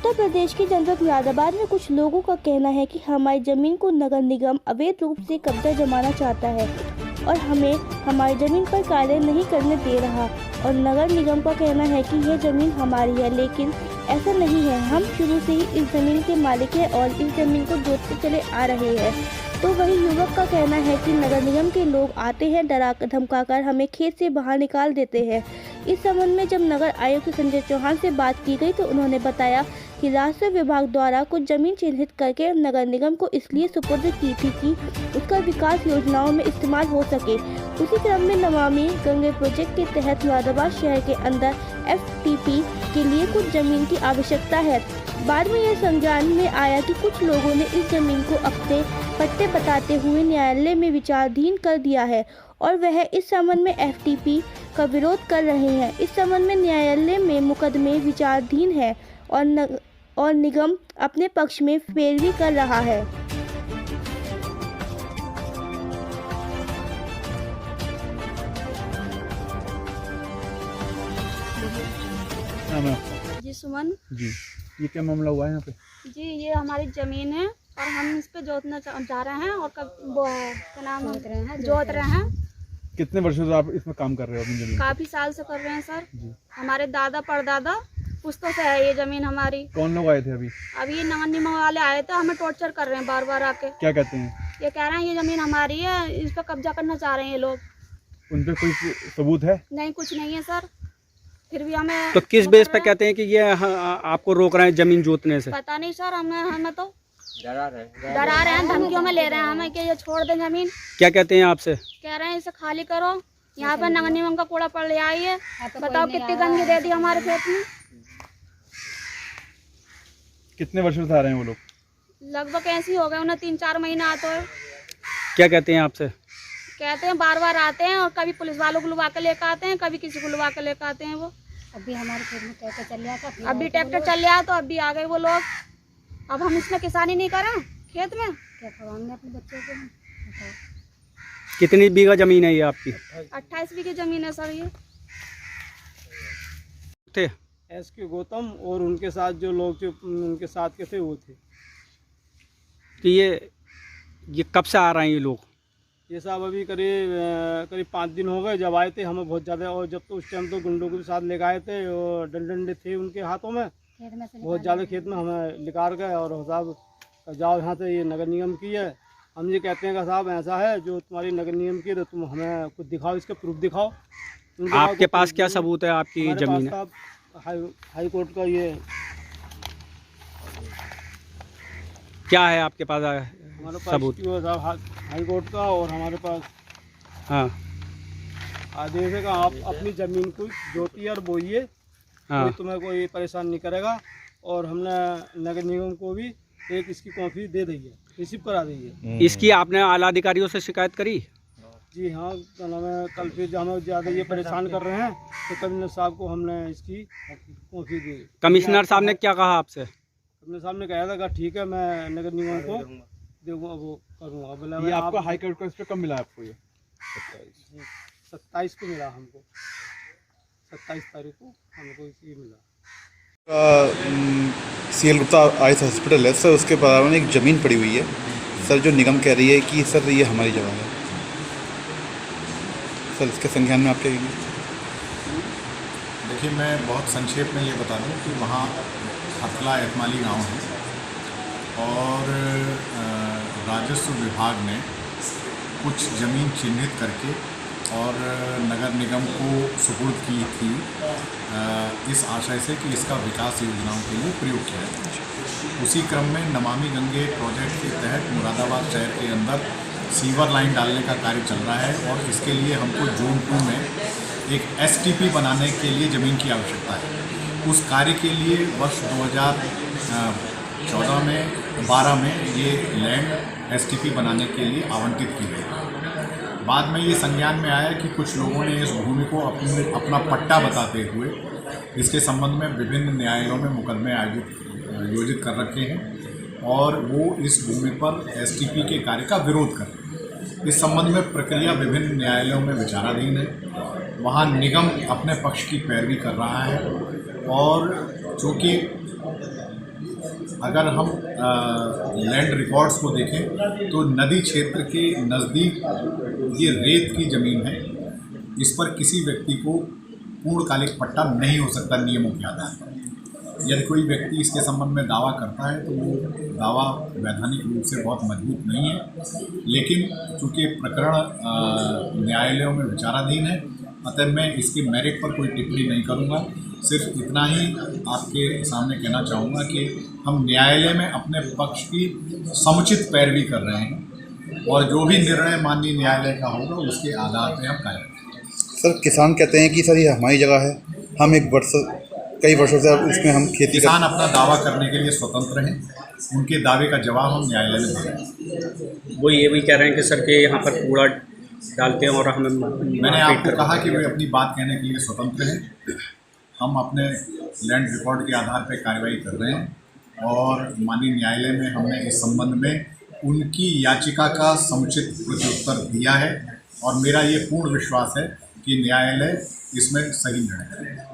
उत्तर प्रदेश के जनपद मुरादाबाद में कुछ लोगों का कहना है कि हमारी जमीन को नगर निगम अवैध रूप से कब्जा जमाना चाहता है और हमें हमारी जमीन पर कार्य नहीं करने दे रहा। और नगर निगम का कहना है कि यह जमीन हमारी है, लेकिन ऐसा नहीं है। हम शुरू से ही इस जमीन के मालिक हैं और इस जमीन को जोतते चले आ रहे हैं। तो वही युवक का कहना है कि नगर निगम के लोग आते हैं, डरा धमकाकर हमें खेत से बाहर निकाल देते हैं। इस संबंध में जब नगर आयुक्त संजय चौहान से बात की गई तो उन्होंने बताया कि राजस्व विभाग द्वारा कुछ जमीन चिन्हित करके नगर निगम को इसलिए सुपुर्द की थी कि उसका विकास योजनाओं में इस्तेमाल हो सके। उसी क्रम में नमामि गंगे प्रोजेक्ट के तहत मुरादाबाद शहर के अंदर FTP के लिए कुछ जमीन की आवश्यकता है। बाद में यह संज्ञान में आया कि कुछ लोगों ने इस जमीन को अपने पट्टे बताते हुए न्यायालय में विचाराधीन कर दिया है और वह इस संबंध में FTP का विरोध कर रहे हैं। इस संबंध में न्यायालय में मुकदमे विचाराधीन है और निगम अपने पक्ष में पैरवी कर रहा है। जी सुमन जी, ये क्या मामला हुआ है यहाँ पे? जी, ये हमारी ज़मीन है और हम इस पे जोतना जा रहे हैं और वो है क्या नाम जोत रहे हैं। कितने वर्षों से आप इसमें काम कर रहे हो अपनी जमीन? काफ़ी साल से कर रहे हैं सर जी। हमारे दादा परदादा पुश्तों से है ये ज़मीन हमारी। कौन लोग आए थे अभी? अभी ये नगर निगम वाले आए थे, हमें टॉर्चर कर रहे हैं बार बार आके। क्या कहते हैं? ये कह रहे हैं ये ज़मीन हमारी है, इस पर कब्जा करना चाह रहे हैं ये लोग। उन पे कोई सबूत है? नहीं, कुछ नहीं है सर। फिर भी हमें तो किस बेस पे कहते हैं कि ये आपको रोक रहे हैं जमीन जोतने से? पता नहीं सर, हमें तो डरा रहे हैं, धमकियों में ले रहे हैं हमें कि ये छोड़ दें जमीन। क्या कहते हैं आपसे? कह रहे हैं इसे खाली करो, यहाँ पर नगर निगम का कूड़ा पड़ रहा है। बताओ कितनी गंदगी दे दी हमारे खेत में। कितने वर्षों से आ रहे हैं वो लोग? लगभग ऐसे ही हो गए उन्हें 3-4 महीना आते हैं। क्या कहते हैं आपसे? कहते हैं बार बार आते हैं और कभी पुलिस वालों को लुवा के लेकर आते हैं, कभी किसी को लुवा के लेकर आते हैं। वो अभी हमारे खेत में ट्रैक्टर चल रहा था, अभी ट्रैक्टर चल रहा तो अभी आ गए वो लोग। अब हम इसमें किसानी नहीं करें खेत में, क्या खवाएंगे अपने बच्चों को? कितनी बीघा जमीन है ये आपकी? 28 बीघे जमीन है सर ये। थे SK गौतम और उनके साथ जो लोग जो उनके साथ के थे वो थे। कि ये कब से आ रहे हैं ये लोग? ये साहब अभी करीब 5 दिन हो गए जब आए थे। हमें बहुत ज़्यादा, और जब तो उस टाइम तो गुंडों के साथ लेकर आए थे और डंडे थे उनके हाथों में, खेत में से बहुत ज़्यादा खेत में हमें निकाल गए और साहब जाओ यहाँ से, ये नगर निगम की है। हम ये कहते हैं कि साहब ऐसा है जो तुम्हारी नगर निगम की है तो तुम हमें कुछ दिखाओ, इसके प्रूफ दिखाओ। आपके पास क्या सबूत है आपकी जमीन है? हाई कोर्ट का ये क्या है आपके पास हमारे पास सबूत? हाई कोर्ट का और हमारे पास हाँ आदेश है कि आप अपनी ज़मीन को जोतिए और बोइए, हाँ। कोई तुम्हें कोई परेशान नहीं करेगा। और हमने नगर निगम को भी एक इसकी कॉपी दे दी है, रिसीव करा दी है। इसकी आपने आला अधिकारियों से शिकायत करी? जी हाँ, हमें कल फिर जो हमें ज़्यादा ये परेशान कर रहे हैं तो कमिश्नर साहब को हमने इसकी कॉपी दी। कमिश्नर साहब ने क्या कहा आपसे? कमिश्नर साहब ने कहा था कि ठीक है मैं नगर निगम को देखो वो करूँगा। बोला ये आपको हाई कोर्ट का इस पे कब मिला आपको? ये 27 को मिला हमको, 27 तारीख को हमको ये मिला। CL गुप्ता आइस हॉस्पिटल है सर, उसके बराबर में एक ज़मीन पड़ी हुई है सर, जो निगम कह रही है कि सर ये हमारी जगह है सर। इसके संज्ञान में आप क्या कहेंगे? देखिए, मैं बहुत संक्षेप में ये बता दूं कि वहाँ हथला एतमाली गांव है और राजस्व विभाग ने कुछ ज़मीन चिन्हित करके और नगर निगम को सुपुर्द की थी इस आशय से कि इसका विकास योजनाओं के लिए प्रयोग किया जाए। उसी क्रम में नमामि गंगे प्रोजेक्ट के तहत मुरादाबाद शहर के अंदर सीवर लाइन डालने का कार्य चल रहा है और इसके लिए हमको जून 2 में एक STP बनाने के लिए ज़मीन की आवश्यकता है। उस कार्य के लिए वर्ष 2014 में 12 में ये लैंड STP बनाने के लिए आवंटित की गई। बाद में ये संज्ञान में आया कि कुछ लोगों ने इस भूमि को अपना पट्टा बताते हुए इसके संबंध में विभिन्न न्यायालयों में मुकदमे आयोजित कर रखे हैं और वो इस भूमि पर STP के कार्य का विरोध कर रहे हैं। इस संबंध में प्रक्रिया विभिन्न न्यायालयों में विचाराधीन है। वहाँ निगम अपने पक्ष की पैरवी कर रहा है और चूँकि अगर हम लैंड रिकॉर्ड्स को देखें तो नदी क्षेत्र के नज़दीक ये रेत की ज़मीन है। इस पर किसी व्यक्ति को पूर्णकालिक पट्टा नहीं हो सकता नियमों के आधार पर। यदि कोई व्यक्ति इसके संबंध में दावा करता है तो वो दावा वैधानिक रूप से बहुत मजबूत नहीं है, लेकिन चूँकि प्रकरण न्यायालयों में विचाराधीन है, अतः मैं इसके मेरिट पर कोई टिप्पणी नहीं करूँगा। सिर्फ इतना ही आपके सामने कहना चाहूँगा कि हम न्यायालय में अपने पक्ष की समुचित पैरवी कर रहे हैं और जो भी निर्णय माननीय न्यायालय का होगा उसके आधार पर हम कार्य करेंगे। सर किसान कहते हैं कि सर ये हमारी जगह है, हम कई वर्षों से अब इसमें हम खेती किसान अपना दावा करने के लिए स्वतंत्र हैं, उनके दावे का जवाब हम न्यायालय में देंगे। वो ये भी कह रहे हैं कि सर के यहाँ पर कूड़ा डालते हैं और हमें मैंने आपको कहा कि वे अपनी बात कहने के लिए स्वतंत्र हैं। हम अपने लैंड रिकॉर्ड के आधार पर कार्रवाई कर रहे हैं और माननीय न्यायालय में हमने इस संबंध में उनकी याचिका का समुचित प्रत्युत्तर दिया है और मेरा ये पूर्ण विश्वास है कि न्यायालय इसमें सही निर्णय करेगा।